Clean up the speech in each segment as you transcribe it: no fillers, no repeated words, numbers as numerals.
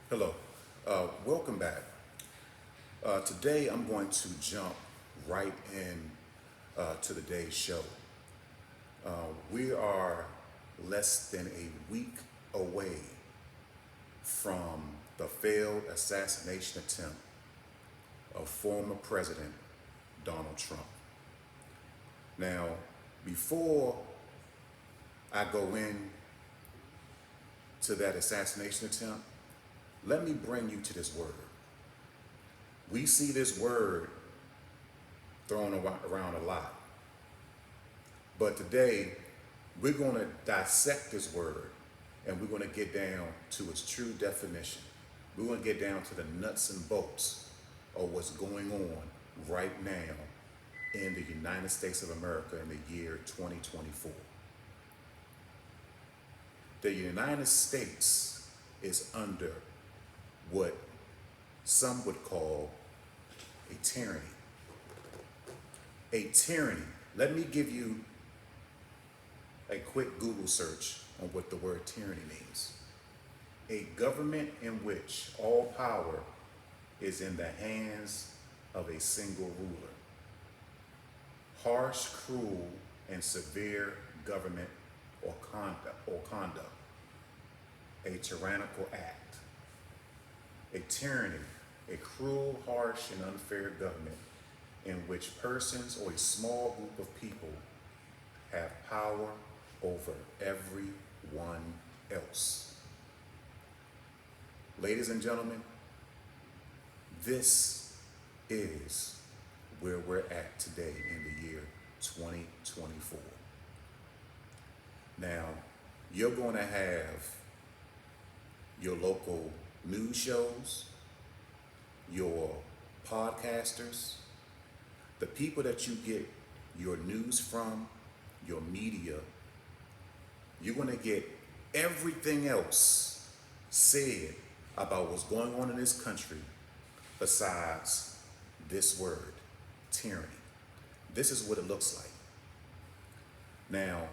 Hello, welcome back. Today I'm going to jump right in to today's show. We are less than a week away from the failed assassination attempt of former President Donald Trump. Now, before I go in to that assassination attempt, let me bring you to this word. We see this word thrown around a lot. But today, we're going to dissect this word and we're going to get down to its true definition. We're going to get down to the nuts and bolts of what's going on right now in the United States of America in the year 2024. The United States is under what some would call a tyranny. A tyranny. Let me give you a quick Google search on what the word tyranny means. A government in which all power is in the hands of a single ruler. Harsh, cruel, and severe government or conduct. A tyrannical act. A tyranny, a cruel, harsh, and unfair government in which persons or a small group of people have power over everyone else. Ladies and gentlemen, this is where we're at today in the year 2024. Now, you're going to have your local news shows, your podcasters, the people that you get your news from, your media. You're going to get everything else said about what's going on in this country besides this word, tyranny. This is what it looks like. Now,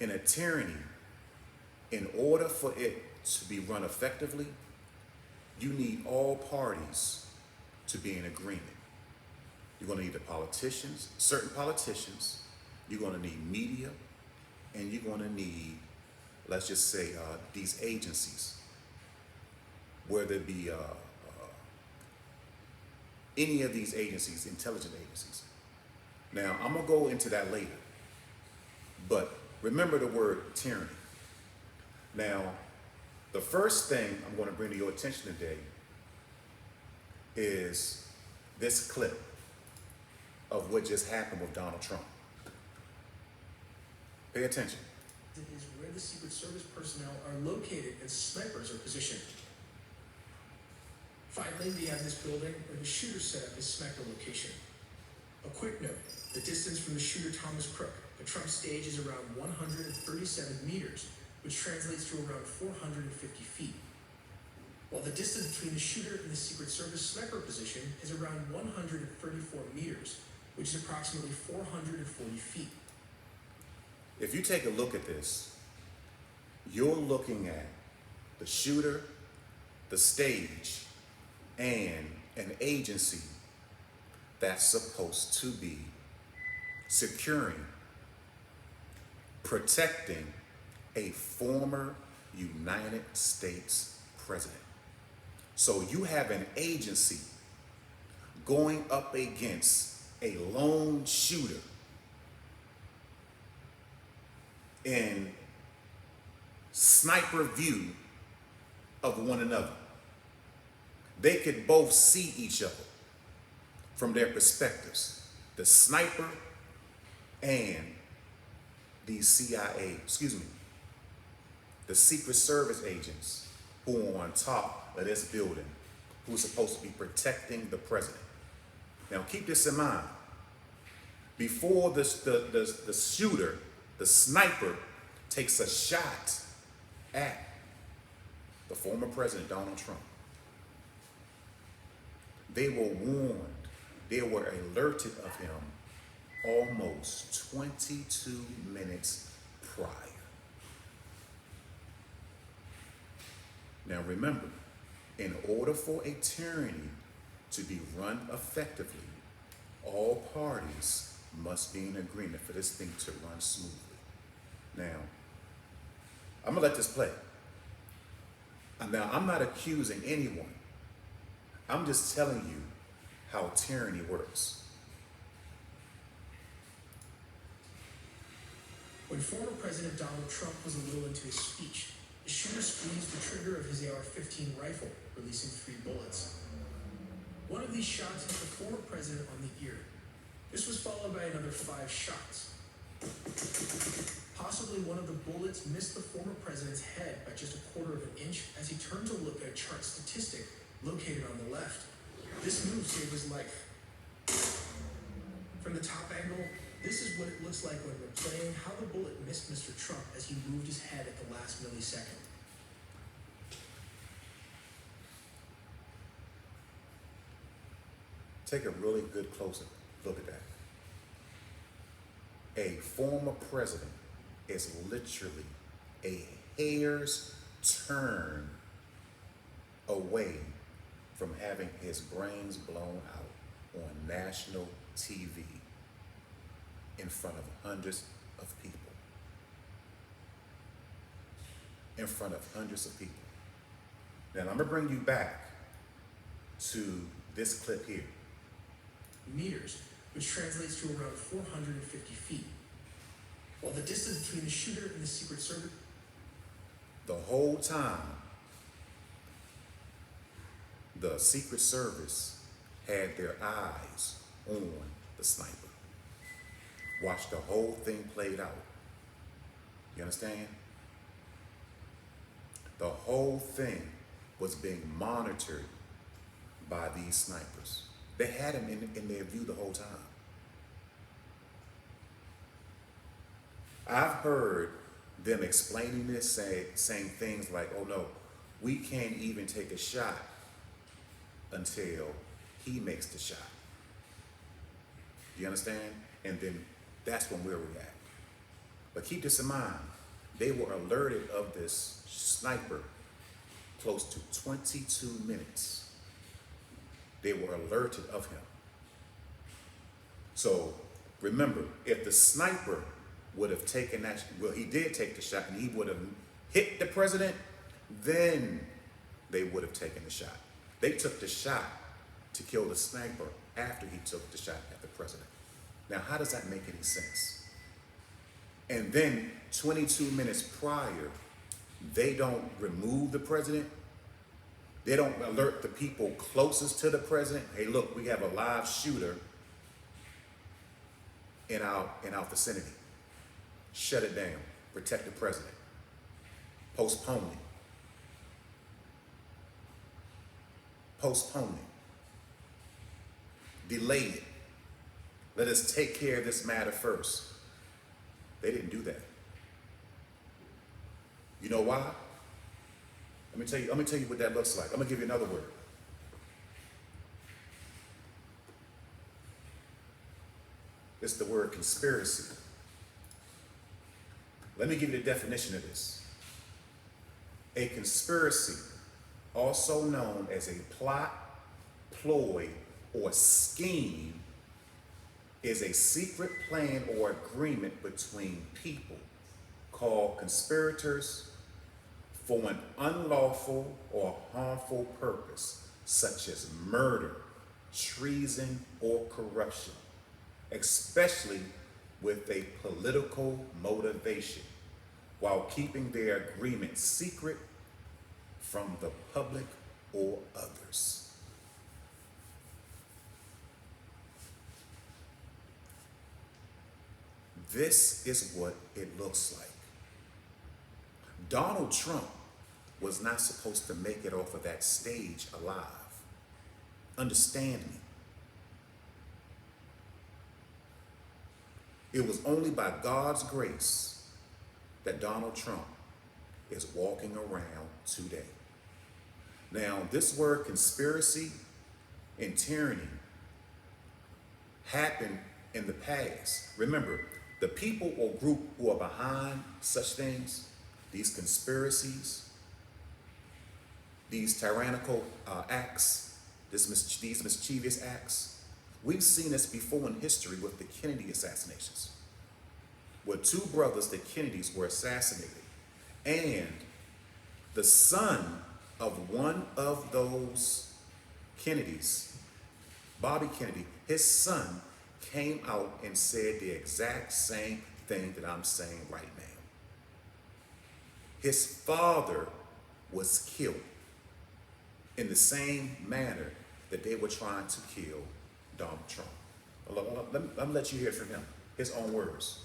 in a tyranny, in order for it to be run effectively, you need all parties to be in agreement. You're going to need the politicians, certain politicians, you're going to need media, and you're going to need, let's just say, these agencies, whether it be any of these agencies, intelligence agencies. Now, I'm going to go into that later, but remember the word tyranny. Now, the first thing I'm going to bring to your attention today is this clip of what just happened with Donald Trump. Pay attention. It is where the Secret Service personnel are located and snipers are positioned. Finally, we have this building where the shooter set up his sniper location. A quick note, the distance from the shooter Thomas Crook, the Trump stage, is around 137 meters, which translates to around 450 feet. While the distance between the shooter and the Secret Service sniper position is around 134 meters, which is approximately 440 feet. If you take a look at this, you're looking at the shooter, the stage, and an agency that's supposed to be securing, protecting a former United States president. So you have an agency going up against a lone shooter in sniper view of one another. They could both see each other from their perspectives. The sniper and the the Secret Service agents who are on top of this building, who are supposed to be protecting the president. Now keep this in mind. Before the shooter, the sniper, takes a shot at the former president, Donald Trump, they were warned, they were alerted of him almost 22 minutes prior. Now remember, In order for a tyranny to be run effectively, all parties must be in agreement for this thing to run smoothly. Now, I'm gonna let this play. Now, I'm not accusing anyone. I'm just telling you how tyranny works. When former President Donald Trump was a little into his speech, the shooter squeezed the trigger of his AR-15 rifle, releasing 3 bullets. One of these shots hit the former president on the ear. This was followed by another 5 shots. Possibly one of the bullets missed the former president's head by just a quarter of an inch as he turned to look at a chart statistic located on the left. This move saved his life. From the top angle, this is what it looks like when replaying how the bullet missed Mr. Trump as he moved his head at the last millisecond. Take a really good close look at that. A former president is literally a hair's turn away from having his brains blown out on national TV in front of hundreds of people. In front of hundreds of people. Now, I'm going to bring you back to this clip here. Meters, which translates to around 450 feet. While the distance between the shooter and the Secret Service... The whole time, the Secret Service had their eyes on the sniper. Watched the whole thing played out. You understand? The whole thing was being monitored by these snipers. They had him in their view the whole time. I've heard them explaining this, saying things like, oh no, we can't even take a shot until he makes the shot. Do you understand? And then that's when we'll react. But keep this in mind, they were alerted of this sniper close to 22 minutes. They were alerted of him. So remember, if the sniper would have taken that, well, he did take the shot and he would have hit the president, then they would have taken the shot. They took the shot to kill the sniper after he took the shot at the president. Now, how does that make any sense? And then 22 minutes prior, they don't remove the president. They don't alert the people closest to the president. Hey, look, we have a live shooter in our vicinity. Shut it down. Protect the president. Postpone it. Postpone it. Delay it. Let us take care of this matter first. They didn't do that. You know why? Let me tell you what that looks like. I'm gonna give you another word. It's the word conspiracy. Let me give you the definition of this. A conspiracy, also known as a plot, ploy, or scheme, is a secret plan or agreement between people called conspirators for an unlawful or harmful purpose, such as murder, treason, or corruption, especially with a political motivation, while keeping their agreement secret from the public or others. This is what it looks like. Donald Trump was not supposed to make it off of that stage alive. Understand me. It was only by God's grace that Donald Trump is walking around today. Now, this word conspiracy and tyranny happened in the past. Remember, the people or group who are behind such things, these conspiracies, these tyrannical acts, these mischievous acts. We've seen this before in history with the Kennedy assassinations, where two brothers, the Kennedys, were assassinated. And the son of one of those Kennedys, Bobby Kennedy, his son came out and said the exact same thing that I'm saying right now. His father was killed in the same manner that they were trying to kill Donald Trump. Let me let you hear it from him, his own words.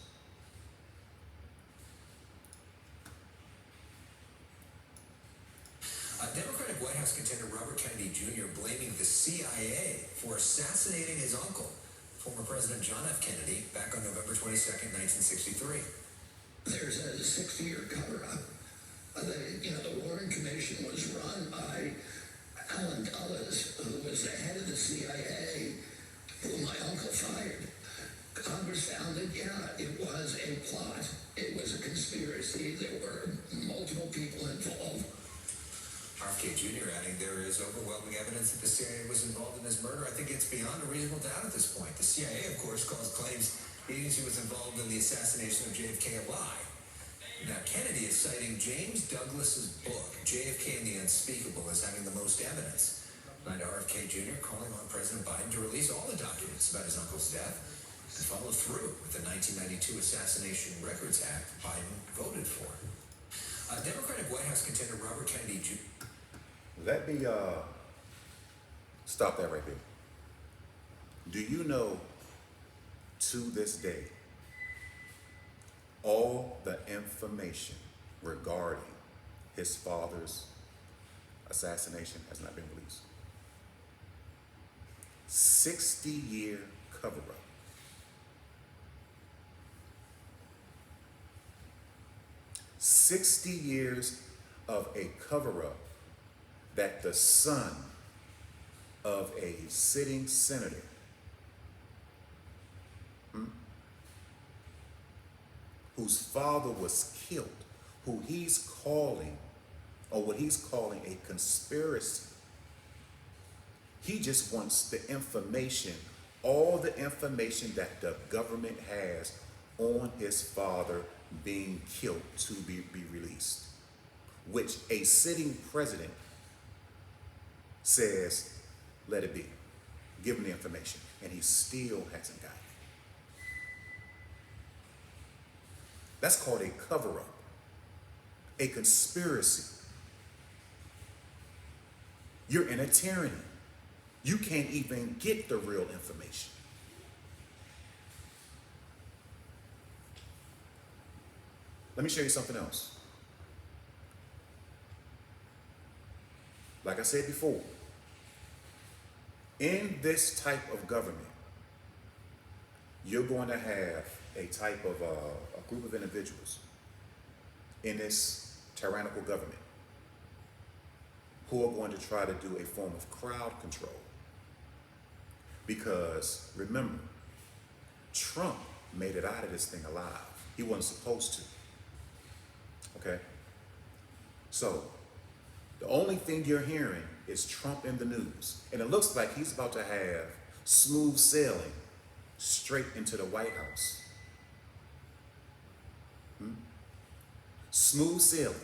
Democratic White House contender Robert Kennedy Jr. blaming the CIA for assassinating his uncle, former President John F. Kennedy, back on November 22nd, 1963. There's a 60-year cover-up. The Warren Commission was run by Allen Dulles, who was the head of the CIA, who my uncle fired. Congress found that, it was a plot. It was a conspiracy. There were multiple people involved. RFK Jr. adding there is overwhelming evidence that the CIA was involved in this murder. I think it's beyond a reasonable doubt at this point. The CIA, of course, claims the agency was involved in the assassination of JFK a lie. Now, Kennedy is citing James Douglas's book, JFK and the Unspeakable, as having the most evidence. And RFK Jr. calling on President Biden to release all the documents about his uncle's death and follow through with the 1992 Assassination Records Act Biden voted for. Democratic White House contender Robert Kennedy Jr. Let me stop that right there. Do you know, to this day, all the information regarding his father's assassination has not been released? 60-year cover-up. "60 years of a cover-up that the son of a sitting senator whose father was killed, who he's calling, or what he's calling a conspiracy. He just wants the information, all the information that the government has on his father being killed to be released, which a sitting president says, let it be. Give him the information. And he still hasn't got it. That's called a cover-up, a conspiracy. You're in a tyranny. You can't even get the real information. Let me show you something else. Like I said before, in this type of government, you're going to have a type of a group of individuals in this tyrannical government who are going to try to do a form of crowd control. Because remember, Trump made it out of this thing alive. He wasn't supposed to. Okay? So, the only thing you're hearing is Trump in the news. And it looks like he's about to have smooth sailing straight into the White House. Smooth sailing.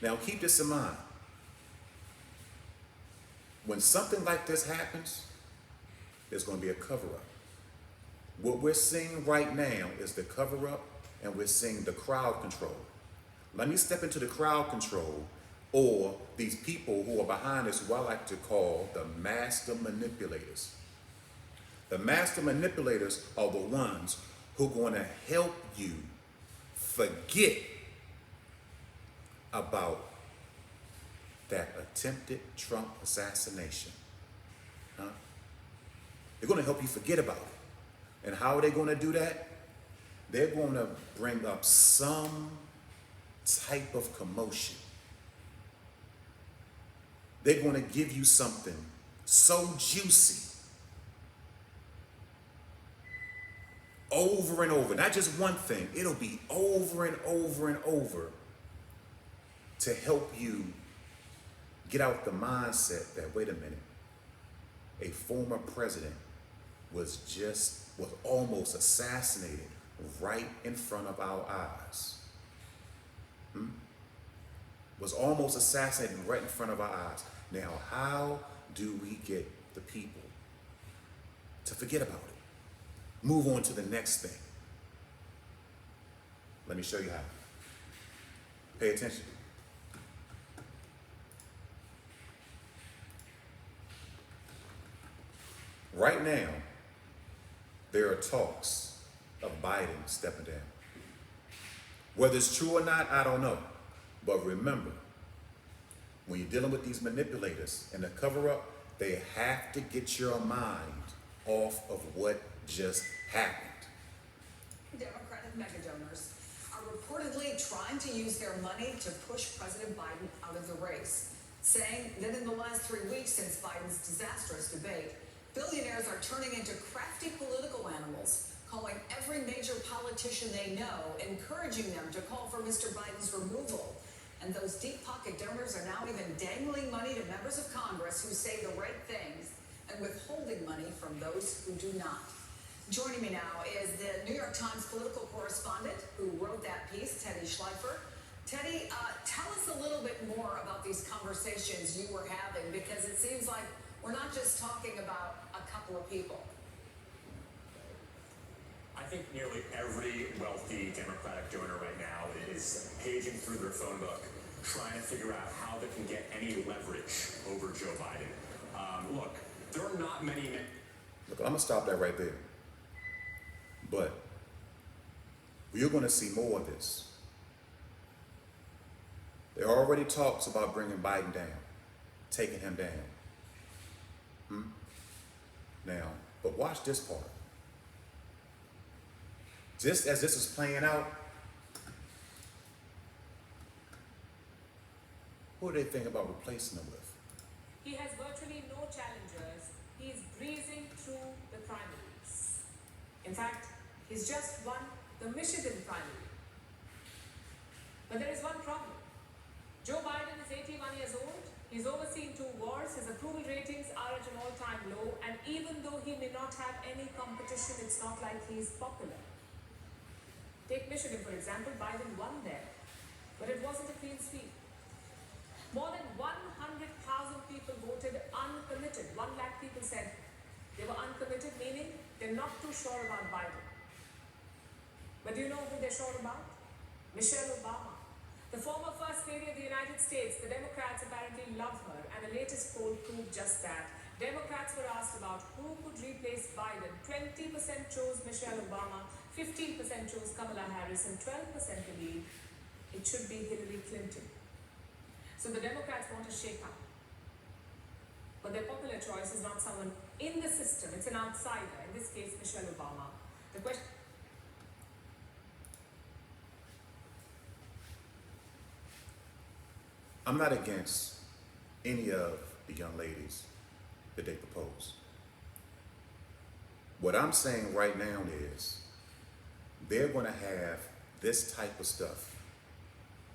Now keep this in mind. When something like this happens, there's going to be a cover-up. What we're seeing right now is the cover-up, and we're seeing the crowd control. Let me step into the crowd control, or these people who are behind this, who I like to call the master manipulators. The master manipulators are the ones who are going to help you forget about that attempted Trump assassination. They're going to help you forget about it. And how are they going to do that? They're going to bring up some type of commotion. They're going to give you something so juicy over and over. Not just one thing. It'll be over and over and over to help you get out the mindset that, wait a minute, a former president was almost assassinated right in front of our eyes. Was almost assassinated right in front of our eyes. Now, how do we get the people to forget about it? Move on to the next thing. Let me show you how. Pay attention. Right now, there are talks of Biden stepping down. Whether it's true or not, I don't know. But remember, when you're dealing with these manipulators and the cover-up, they have to get your mind off of what just happened. Democratic megadonors are reportedly trying to use their money to push President Biden out of the race, saying that in the last 3 weeks since Biden's disastrous debate, billionaires are turning into crafty political animals, calling every major politician they know, encouraging them to call for Mr. Biden's removal. And those deep-pocket donors are now even dangling money to members of Congress who say the right things and withholding money from those who do not. Joining me now is the New York Times political correspondent who wrote that piece, Teddy Schleifer. Teddy, tell us a little bit more about these conversations you were having, because it seems like we're not just talking about a couple of people. I think nearly every wealthy Democratic donor right now is paging through their phone book, trying to figure out how they can get any leverage over Joe Biden. Look, there are not many... Look, I'm going to stop that right there. But you're going to see more of this. There are already talks about bringing Biden down, taking him down. Now, but watch this part. Just as this is playing out, who do they think about replacing him with? He has virtually no challengers. He is breezing through the primaries. In fact, he's just won the Michigan primary. But there is one problem. Joe Biden is 81 years old. He's overseen 2 wars. His approval ratings are at an all-time low. And even though he may not have any competition, it's not like he's popular. Take Michigan, for example. Biden won there, but it wasn't a clean sweep. More than 100,000 people voted uncommitted. 1 lakh people said they were uncommitted, meaning they're not too sure about Biden. But do you know who they're sure about? Michelle Obama. The former First Lady of the United States. The Democrats apparently love her, and the latest poll proved just that. Democrats were asked about who could replace Biden. 20% chose Michelle Obama, 15% chose Kamala Harris, and 12% believe it should be Hillary Clinton. So the Democrats want to shake up. But their popular choice is not someone in the system, it's an outsider, in this case Michelle Obama. The question... I'm not against any of the young ladies that they propose. What I'm saying right now is they're going to have this type of stuff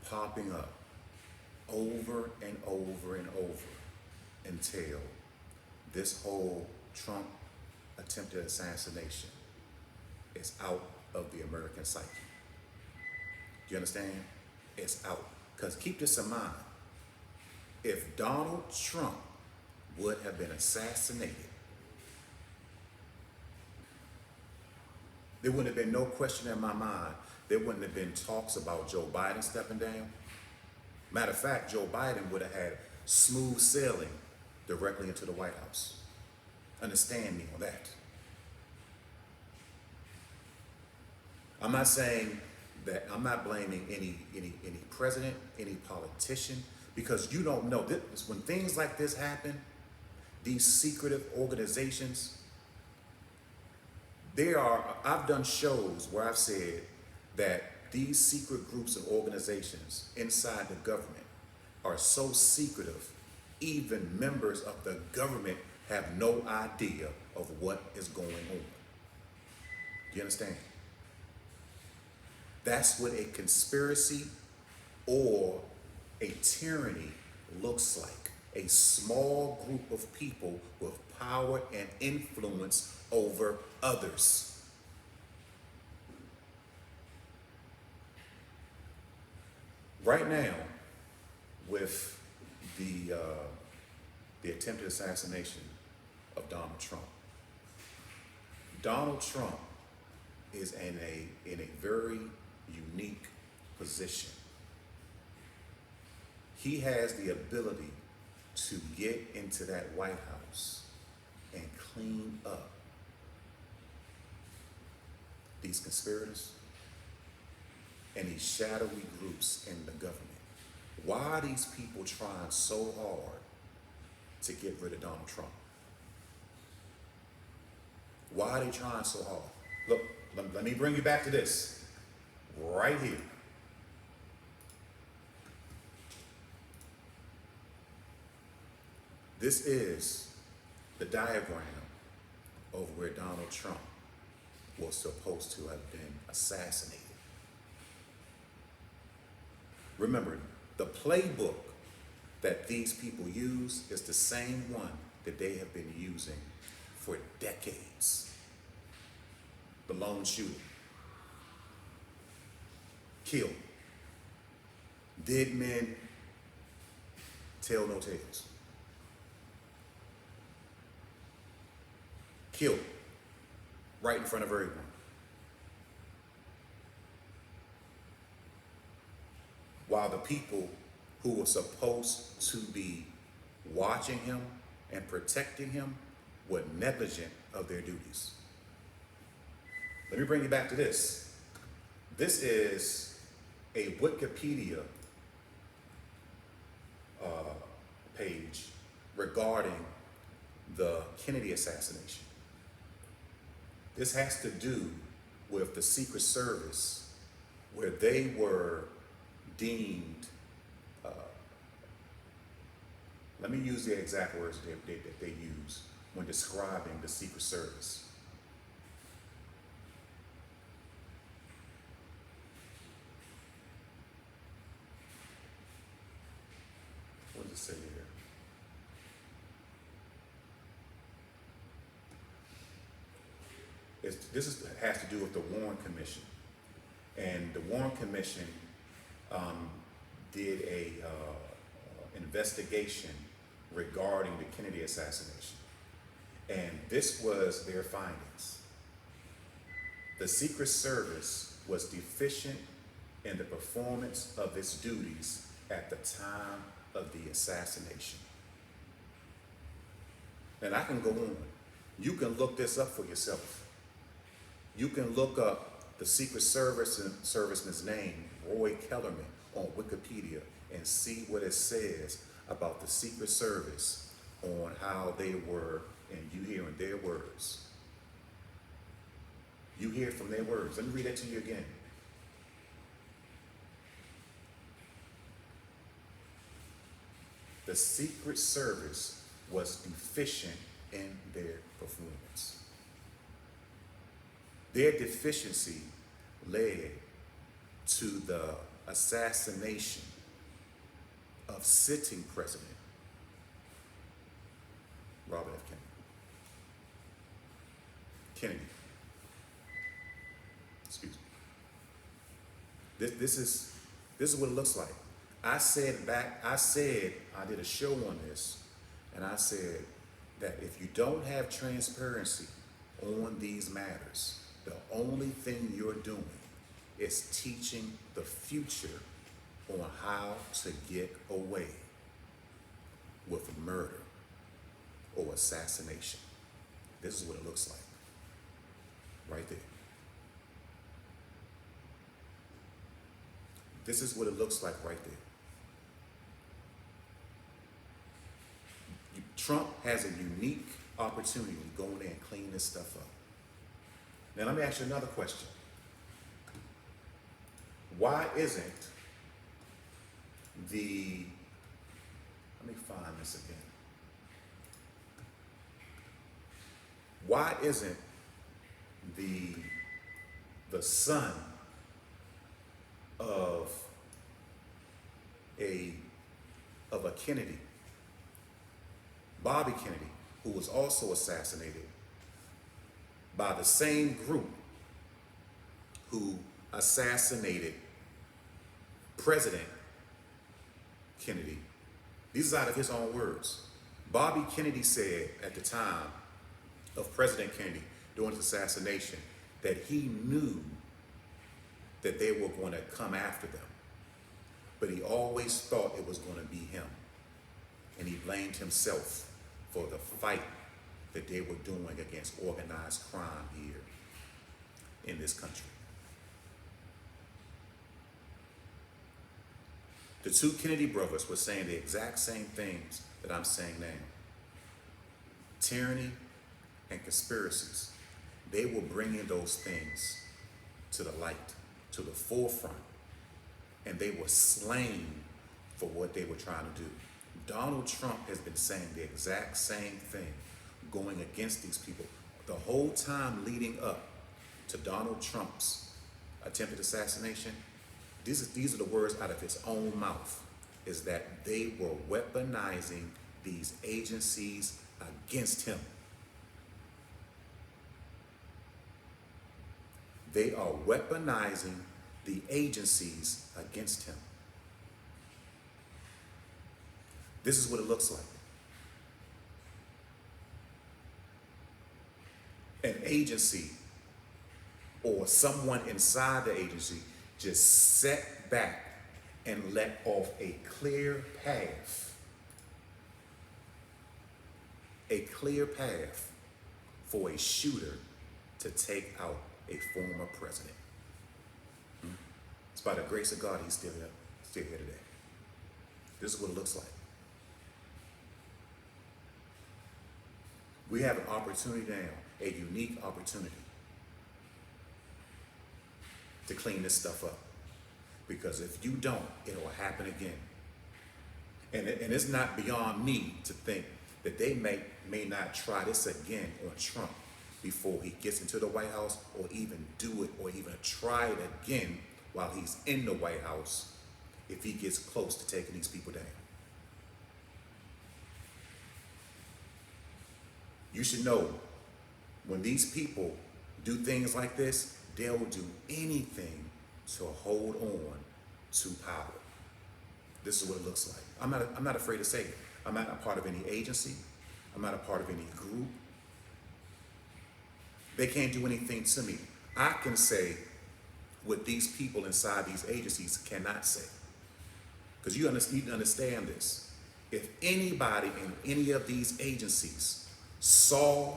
popping up over and over and over until this whole Trump attempted assassination is out of the American psyche. Do you understand? It's out. Because keep this in mind. If Donald Trump would have been assassinated, there wouldn't have been no question in my mind. There wouldn't have been talks about Joe Biden stepping down. Matter of fact, Joe Biden would have had smooth sailing directly into the White House. Understand me on that. I'm not saying that, I'm not blaming any president, any politician, because you don't know. This, when things like this happen, these secretive organizations, I've done shows where I've said that these secret groups and organizations inside the government are so secretive, even members of the government have no idea of what is going on. Do you understand? That's what a conspiracy or a tyranny looks like, a small group of people with power and influence over others. Right now, with the attempted assassination of Donald Trump, Donald Trump is in a very unique position. He has the ability to get into that White House and clean up these conspirators and these shadowy groups in the government. Why are these people trying so hard to get rid of Donald Trump? Why are they trying so hard? Look, let me bring you back to this right here. This is the diagram of where Donald Trump was supposed to have been assassinated. Remember, the playbook that these people use is the same one that they have been using for decades. The lone shooter. Kill. Dead men tell no tales. Kill. Right in front of everyone. While the people who were supposed to be watching him and protecting him were negligent of their duties. Let me bring you back to this. This is a Wikipedia page regarding the Kennedy assassination. This has to do with the Secret Service, where they were deemed, let me use the exact words that they use when describing the Secret Service. What does it say here? Has to do with the Warren Commission. And the Warren Commission did a investigation regarding the Kennedy assassination. And this was their findings. The Secret Service was deficient in the performance of its duties at the time of the assassination. And I can go on. You can look this up for yourself. You can look up the Secret Serviceman's name, Roy Kellerman, on Wikipedia and see what it says about the Secret Service on how they were, and you hear in their words. You hear from their words. Let me read that to you again. The Secret Service was deficient in their performance. Their deficiency led to the assassination of sitting President Robert F. Kennedy. Excuse me. This is what it looks like. I did a show on this, and I said that if you don't have transparency on these matters, the only thing you're doing is teaching the future on how to get away with murder or assassination. This is what it looks like, right there. This is what it looks like right there. Trump has a unique opportunity to go in there and clean this stuff up. Now let me ask you another question. Why isn't let me find this again. Why isn't the son of a Kennedy Bobby Kennedy, who was also assassinated by the same group who assassinated President Kennedy. These are out of his own words. Bobby Kennedy said at the time of President Kennedy during his assassination that he knew that they were going to come after them, but he always thought it was going to be him. And he blamed himself for the fight that they were doing against organized crime here in this country. The two Kennedy brothers were saying the exact same things that I'm saying now. Tyranny and conspiracies, they were bringing those things to the light, to the forefront, and they were slain for what they were trying to do. Donald Trump has been saying the exact same thing, going against these people. The whole time leading up to Donald Trump's attempted assassination, these are the words out of his own mouth, is that they were weaponizing these agencies against him. They are weaponizing the agencies against him. This is what it looks like. An agency or someone inside the agency just sat back and let off a clear path for a shooter to take out a former president. It's by the grace of God he's still here today. This is what it looks like. We have an opportunity now, a unique opportunity to clean this stuff up. Because if you don't, it will happen again. And it's not beyond me to think that they may not try this again on Trump before he gets into the White House, or even do it, or even try it again while he's in the White House if he gets close to taking these people down. You should know, when these people do things like this, they'll do anything to hold on to power. This is what it looks like. I'm not afraid to say it. I'm not a part of any agency. I'm not a part of any group. They can't do anything to me. I can say what these people inside these agencies cannot say. Because you need to understand this. If anybody in any of these agencies saw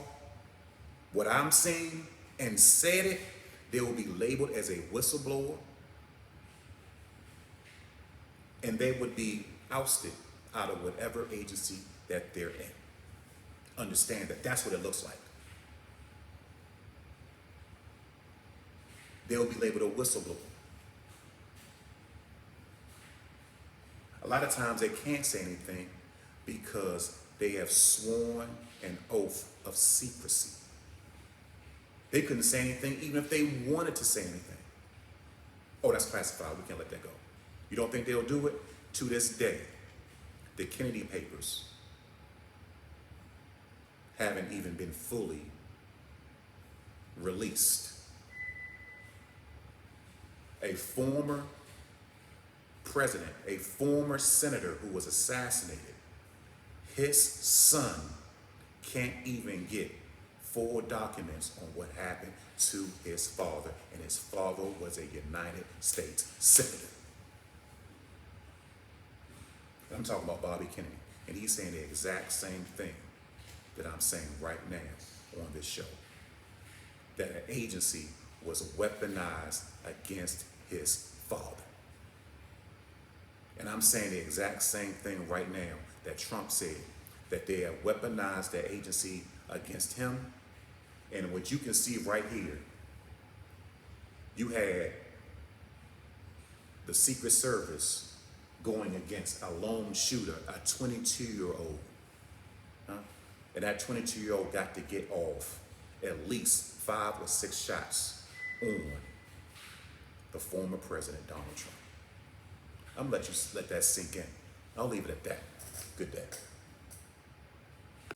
what I'm saying and said it, they will be labeled as a whistleblower, and they would be ousted out of whatever agency that they're in. Understand that that's what it looks like. They'll be labeled a whistleblower. A lot of times they can't say anything because they have sworn an oath of secrecy. They couldn't say anything even if they wanted to say anything. Oh, that's classified. We can't let that go. You don't think they'll do it? To this day, the Kennedy papers haven't even been fully released. A former president, a former senator who was assassinated, his son can't even get full documents on what happened to his father, and his father was a United States senator. I'm talking about Bobby Kennedy, and he's saying the exact same thing that I'm saying right now on this show, that an agency was weaponized against his father. And I'm saying the exact same thing right now that Trump said, that they have weaponized their agency against him. And what you can see right here, you had the Secret Service going against a lone shooter, a 22-year-old. And that 22-year-old got to get off at least 5 or 6 shots on the former president, Donald Trump. I'm gonna let that sink in. I'll leave it at that. Good day.